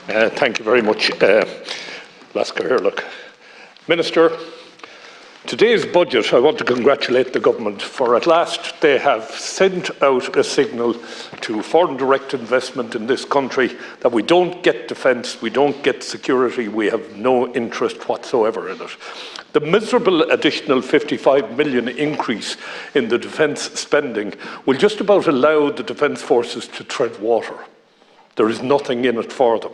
Thank you very much, Minister. Today's budget, I want to congratulate the government for at last they have sent out a signal to foreign direct investment in this country that we don't get defence, we don't get security, we have no interest whatsoever in it. The miserable additional 55 million increase in the defence spending will just about allow the defence forces to tread water. There is nothing in it for them.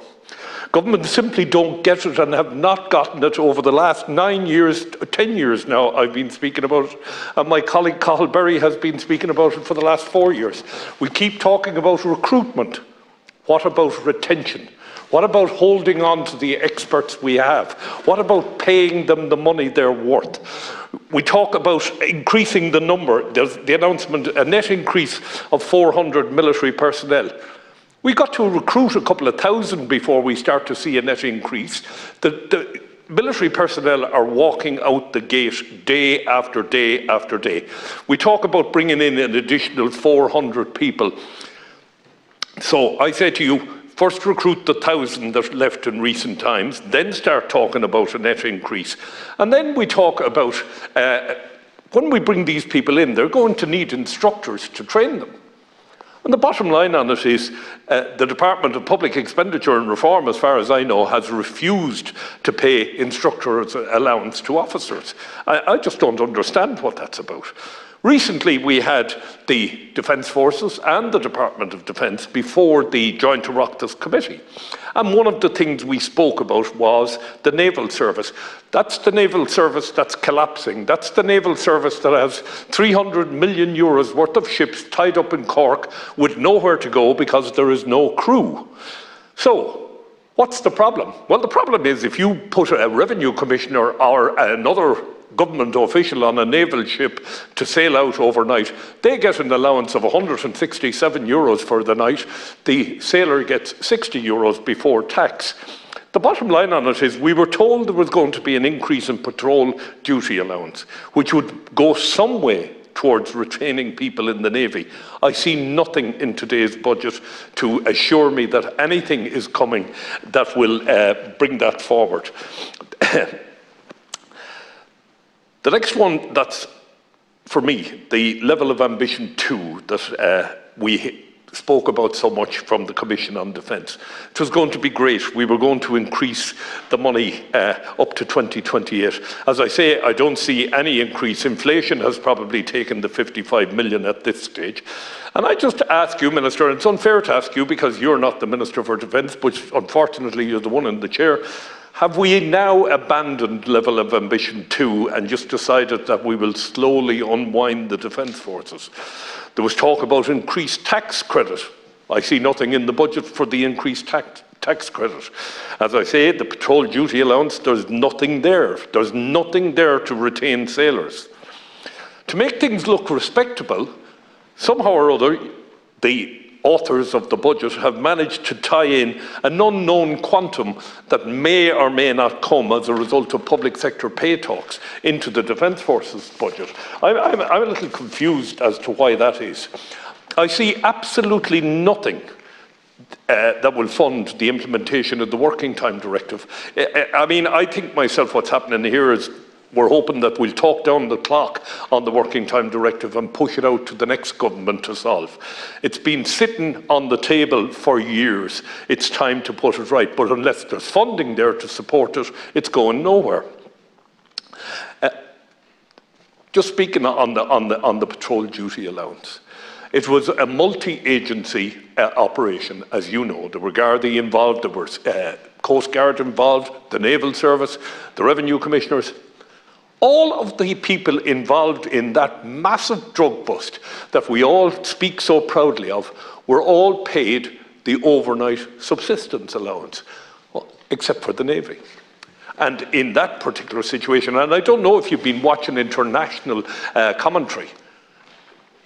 Governments simply don't get it and have not gotten it over the last 9 years, 10 years now I've been speaking about it, and my colleague Cathal Berry has been speaking about it for the last 4 years. We keep talking about recruitment. What about retention? What about holding on to the experts we have? What about paying them the money they're worth? We talk about increasing the number. There's the announcement, a net increase of 400 military personnel. We got to recruit a couple of thousand before we start to see a net increase. The military personnel are walking out the gate day after day after day. We talk about bringing in an additional 400 people. So I say to you, first recruit the 1,000 that left in recent times, then start talking about a net increase. And then we talk about, when we bring these people in, they're going to need instructors to train them. And the bottom line on it is the Department of Public Expenditure and Reform, as far as I know, has refused to pay instructors' allowance to officers. I just don't understand what that's about. Recently, we had the Defence Forces and the Department of Defence before the Joint Oireachtas Committee. And one of the things we spoke about was the Naval Service. That's the Naval Service that's collapsing. That's the Naval Service that has 300 million euros worth of ships tied up in Cork with nowhere to go because there is no crew. So, what's the problem? Well, the problem is if you put a revenue commissioner or another government official on a naval ship to sail out overnight, they get an allowance of 167 euros for the night. The sailor gets 60 euros before tax. The bottom line on it is we were told there was going to be an increase in patrol duty allowance, which would go some way towards retaining people in the Navy. I see nothing in today's budget to assure me that anything is coming that will bring that forward. The next one, that's, for me, the level of ambition 2 that we spoke about so much from the Commission on Defence. It was going to be great. We were going to increase the money up to 2028. As I say, I don't see any increase. Inflation has probably taken the 55 million at this stage. And I just ask you, Minister, and it's unfair to ask you because you're not the Minister for Defence, but unfortunately you're the one in the chair. Have we now abandoned level of ambition 2 and just decided that we will slowly unwind the defence forces? There was talk about increased tax credit. I see nothing in the budget for the increased tax credit. As I say, the patrol duty allowance, there's nothing there. There's nothing there to retain sailors. To make things look respectable, somehow or other, the authors of the budget have managed to tie in an unknown quantum that may or may not come as a result of public sector pay talks into the Defence Forces budget. I'm a little confused as to why that is. I see absolutely nothing that will fund the implementation of the Working Time Directive. I mean, I think myself what's happening here is we're hoping that we'll talk down the clock on the Working Time Directive and push it out to the next government to solve. It's been sitting on the table for years. It's time to put it right. But unless there's funding there to support it, it's going nowhere. Just speaking on the patrol duty allowance. It was a multi-agency operation, as you know. There were Gardaí involved, there were Coast Guard involved, the Naval Service, the Revenue Commissioners. All of the people involved in that massive drug bust that we all speak so proudly of were all paid the overnight subsistence allowance, except for the Navy. And in that particular situation, and I don't know if you've been watching international commentary,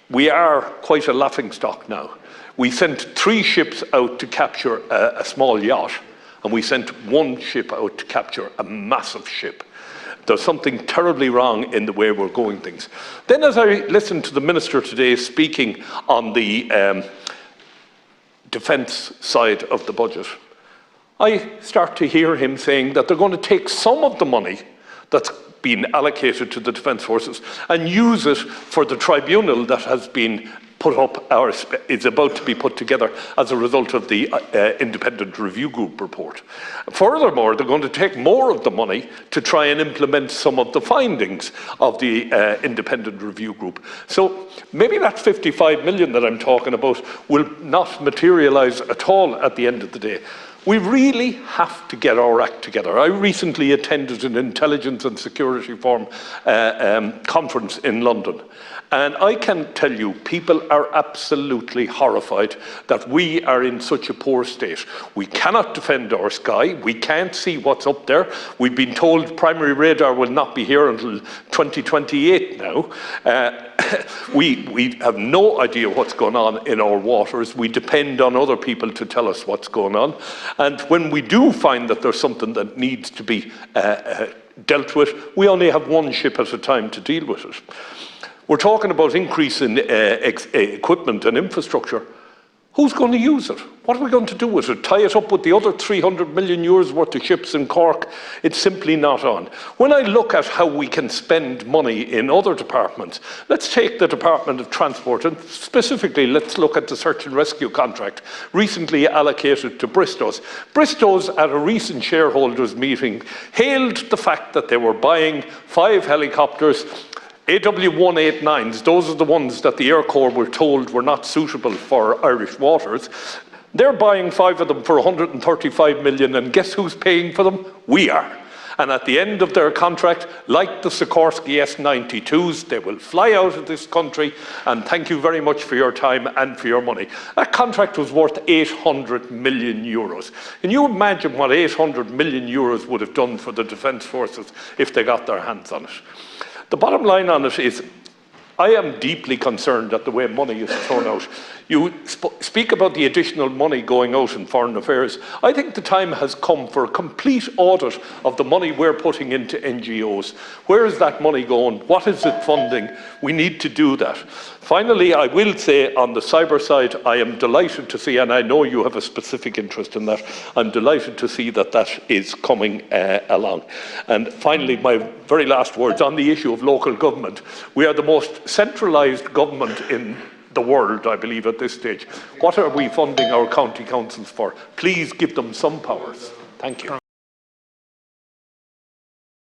we are quite a laughingstock now. We sent 3 ships out to capture a small yacht, and we sent 1 ship out to capture a massive ship. There's something terribly wrong in the way we're going things. Then as I listened to the Minister today speaking on the defence side of the budget, I start to hear him saying that they're going to take some of the money that's been allocated to the Defence Forces and use it for the tribunal that has been put up, or is about to be put together as a result of the independent review group report. Furthermore, they're going to take more of the money to try and implement some of the findings of the independent review group. So maybe that 55 million that I'm talking about will not materialise at all at the end of the day. We really have to get our act together. I recently attended an intelligence and security forum conference in London. And I can tell you, people are absolutely horrified that we are in such a poor state. We cannot defend our sky. We can't see what's up there. We've been told primary radar will not be here until 2028 now. We have no idea what's going on in our waters. We depend on other people to tell us what's going on. And when we do find that there's something that needs to be dealt with, we only have one ship at a time to deal with it. We're talking about increase in equipment and infrastructure. Who's going to use it? What are we going to do with it? Tie it up with the other 300 million euros worth of ships in Cork? It's simply not on. When I look at how we can spend money in other departments, let's take the Department of Transport, and specifically let's look at the search and rescue contract recently allocated to Bristow's. Bristow's, at a recent shareholders meeting, hailed the fact that they were buying 5 helicopters, AW189s, those are the ones that the Air Corps were told were not suitable for Irish waters. They're buying 5 of them for 135 million, and guess who's paying for them? We are. And at the end of their contract, like the Sikorsky S-92s, they will fly out of this country, and thank you very much for your time and for your money. That contract was worth 800 million euros. Can you imagine what 800 million euros would have done for the Defence Forces if they got their hands on it? The bottom line on it is, I am deeply concerned at the way money is thrown out. You speak about the additional money going out in foreign affairs. I think the time has come for a complete audit of the money we're putting into NGOs. Where is that money going? What is it funding? We need to do that. Finally, I will say on the cyber side, I am delighted to see, and I know you have a specific interest in that, I'm delighted to see that that is coming along. And finally, my very last words on the issue of local government. We are the most centralised government in the world, I believe, at this stage. What are we funding our county councils for? Please give them some powers. Thank you.